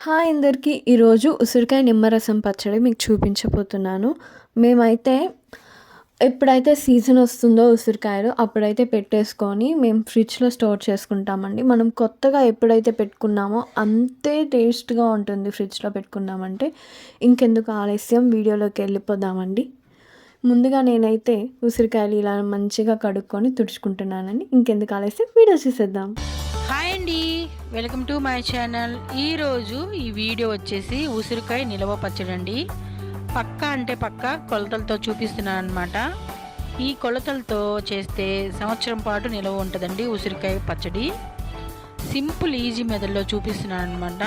Hi అందరికీ. ఈరోజు ఉసిరికాయ నిమ్మరసం పచ్చడి మీకు చూపించబోతున్నాను. మేమైతే ఎప్పుడైతే సీజన్ వస్తుందో ఉసిరికాయలు అప్పుడైతే పెట్టేసుకొని మేము ఫ్రిడ్జ్‌లో స్టోర్ చేసుకుంటామండి. మనం కొత్తగా ఎప్పుడైతే పెట్టుకున్నామో అంతే టేస్ట్‌గా ఉంటుంది ఫ్రిడ్జ్‌లో పెట్టుకున్నామంటే. ఇంకెందుకు ఆలస్యం వీడియోలోకి వెళ్ళిపోదామండి. ముందుగా నేనైతే ఉసిరికాయలు ఇలా మంచిగా కడుక్కొని తుడుచుకుంటున్నానండి. ఇంకెందుకు ఆలస్యం వీడియో చూసేద్దాం. హాయ్ అండి, వెల్కమ్ టు మై ఛానల్. ఈరోజు ఈ వీడియో వచ్చేసి ఉసిరికాయ నిలవ పచ్చడి అండి. పక్కా అంటే పక్కా కొలతలతో చూపిస్తున్నాను అనమాట. ఈ కొలతలతో చేస్తే సంవత్సరం పాటు నిలవ ఉంటుందండి ఉసిరికాయ పచ్చడి. సింపుల్ ఈజీ మెథడ్లో చూపిస్తున్నాను అనమాట.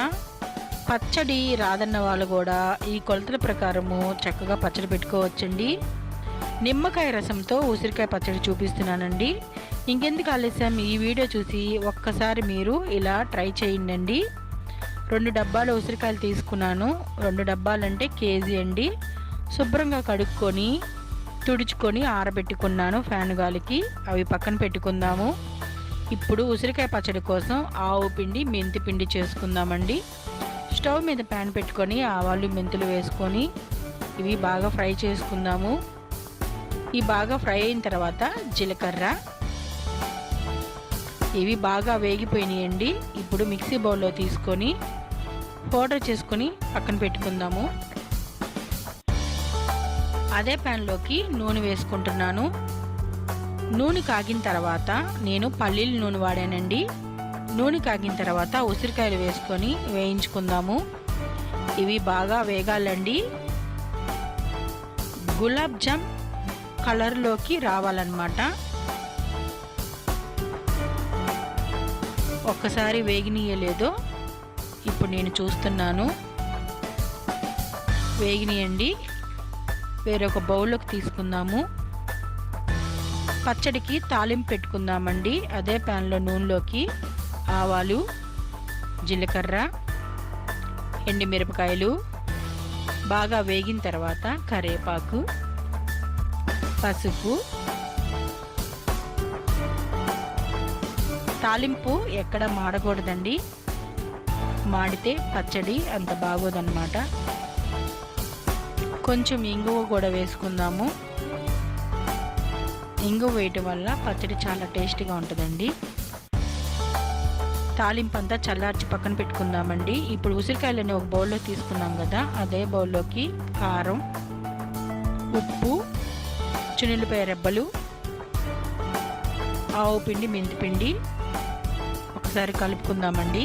పచ్చడి రాదన్న వాళ్ళు కూడా ఈ కొలతల ప్రకారము చక్కగా పచ్చడి పెట్టుకోవచ్చండి. నిమ్మకాయ రసంతో ఉసిరికాయ పచ్చడి చూపిస్తున్నానండి. ఇంకెందుకు ఆలస్యం, ఈ వీడియో చూసి ఒక్కసారి మీరు ఇలా ట్రై చేయండి. 2 డబ్బాలు ఉసిరికాయలు తీసుకున్నాను. 2 డబ్బాలంటే కేజీ అండి. శుభ్రంగా కడుక్కొని తుడుచుకొని ఆరబెట్టుకున్నాను ఫ్యాన్ గాలికి. అవి పక్కన పెట్టుకుందాము. ఇప్పుడు ఉసిరికాయ పచ్చడి కోసం ఆవు పిండి మెంతి పిండి చేసుకుందామండి. స్టవ్ మీద ప్యాన్ పెట్టుకొని ఆవాలు మెంతులు వేసుకొని ఇవి బాగా ఫ్రై చేసుకుందాము. ఈ బాగా ఫ్రై అయిన తర్వాత జీలకర్ర, ఇవి బాగా వేగిపోయినాయండి. ఇప్పుడు మిక్సీ బౌల్లో తీసుకొని పౌడర్ చేసుకొని పక్కన పెట్టుకుందాము. అదే ప్యాన్లోకి నూనె వేసుకుంటున్నాను. నూనె కాగిన తర్వాత నేను పల్లీల నూనె వాడానండి. నూనె కాగిన తర్వాత ఉసిరికాయలు వేసుకొని వేయించుకుందాము. ఇవి బాగా వేగాలండి. గులాబ్ జామ్ కలర్లోకి రావాలన్నమాట. ఒక్కసారి వేగినీయలేదో ఇప్పుడు నేను చూస్తున్నాను. వేగినీయండి. వేరొక బౌల్లోకి తీసుకుందాము. పచ్చడికి తాలింపు పెట్టుకుందామండి. అదే ప్యాన్లో నూనెలోకి ఆవాలు, జీలకర్ర, ఎండుమిరపకాయలు బాగా వేగిన తర్వాత కరివేపాకు, పసుపు. తాలింపు ఎక్కడ మాడకూడదండి. మాడితే పచ్చడి అంత బాగోదన్నమాట. కొంచెం ఇంగువ కూడా వేసుకుందాము. ఇంగువ వేయటం వల్ల పచ్చడి చాలా టేస్టీగా ఉంటుందండి. తాలింపు అంతా చల్లార్చి పక్కన పెట్టుకుందామండి. ఇప్పుడు ఉసిరికాయలని ఒక బౌల్లో తీసుకున్నాం కదా, అదే బౌల్లోకి కారం, ఉప్పు, చున్నులపాయ రెబ్బలు, ఆవు పిండి మెంతి పిండి ఒకసారి కలుపుకుందామండి.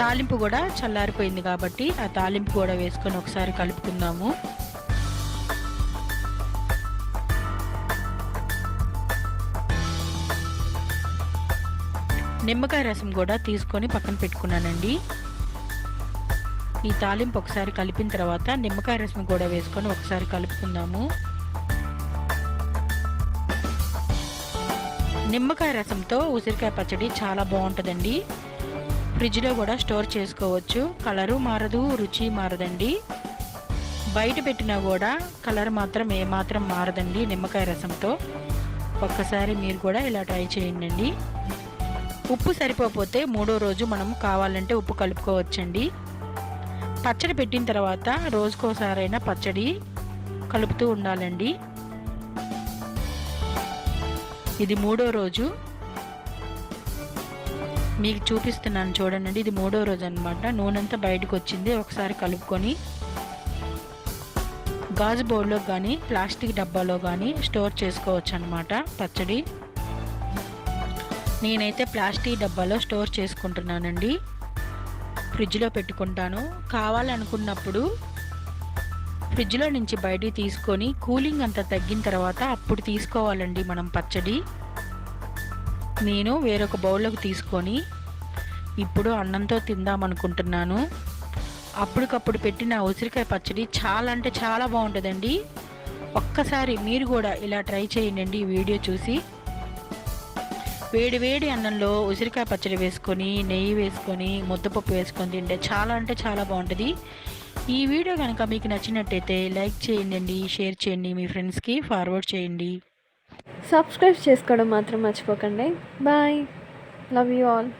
తాలింపు కూడా చల్లారిపోయింది కాబట్టి ఆ తాలింపు కూడా వేసుకొని ఒకసారి కలుపుకుందాము. నిమ్మకాయ రసం కూడా తీసుకొని పక్కన పెట్టుకున్నానండి. ఈ తాలింపు ఒకసారి కలిపిన తర్వాత నిమ్మకాయ రసం కూడా వేసుకొని ఒకసారి కలుపుకుందాము. నిమ్మకాయ రసంతో ఉసిరికాయ పచ్చడి చాలా బాగుంటుందండి. ఫ్రిడ్జ్లో కూడా స్టోర్ చేసుకోవచ్చు. కలరు మారదు, రుచి మారదండి. బయట పెట్టినా కూడా కలర్ మాత్రం ఏమాత్రం మారదండి నిమ్మకాయ రసంతో. ఒక్కసారి మీరు కూడా ఇలా ట్రై చేయండి. ఉప్పు సరిపోతే 3వ రోజు మనం కావాలంటే ఉప్పు కలుపుకోవచ్చండి. పచ్చడి పెట్టిన తర్వాత రోజుకోసారైనా పచ్చడి కలుపుతూ ఉండాలండి. ఇది 3వ రోజు మీకు చూపిస్తున్నాను చూడండి. ఇది 3వ రోజు అనమాట. నూనె అంతా బయటకు వచ్చింది. ఒకసారి కలుపుకొని గాజు బౌల్లో కానీ ప్లాస్టిక్ డబ్బాలో కానీ స్టోర్ చేసుకోవచ్చు అనమాట పచ్చడి. నేనైతే ప్లాస్టిక్ డబ్బాలో స్టోర్ చేసుకుంటున్నానండి. ఫ్రిడ్జ్లో పెట్టుకుంటాను. కావాలనుకున్నప్పుడు ఫ్రిడ్జ్లో నుంచి బయటికి తీసుకొని కూలింగ్ అంతా తగ్గిన తర్వాత అప్పుడు తీసుకోవాలండి మనం పచ్చడి. నేను వేరొక బౌల్లోకి తీసుకొని ఇప్పుడు అన్నంతో తిందామనుకుంటున్నాను. అప్పటికప్పుడు పెట్టిన ఉసిరికాయ పచ్చడి చాలా అంటే చాలా బాగుంటుందండి. ఒక్కసారి మీరు కూడా ఇలా ట్రై చేయండి. ఈ వీడియో చూసి వేడి వేడి అన్నంలో ఉసిరికాయ పచ్చడి వేసుకొని నెయ్యి వేసుకొని ముద్దపప్పు వేసుకొని తింటే చాలా అంటే చాలా బాగుంటుంది. ఈ వీడియో కనుక మీకు నచ్చినట్టయితే లైక్ చేయండి, షేర్ చేయండి, మీ ఫ్రెండ్స్కి ఫార్వర్డ్ చేయండి. సబ్స్క్రైబ్ చేసుకోవడం మాత్రం మర్చిపోకండి. బాయ్. Love you all.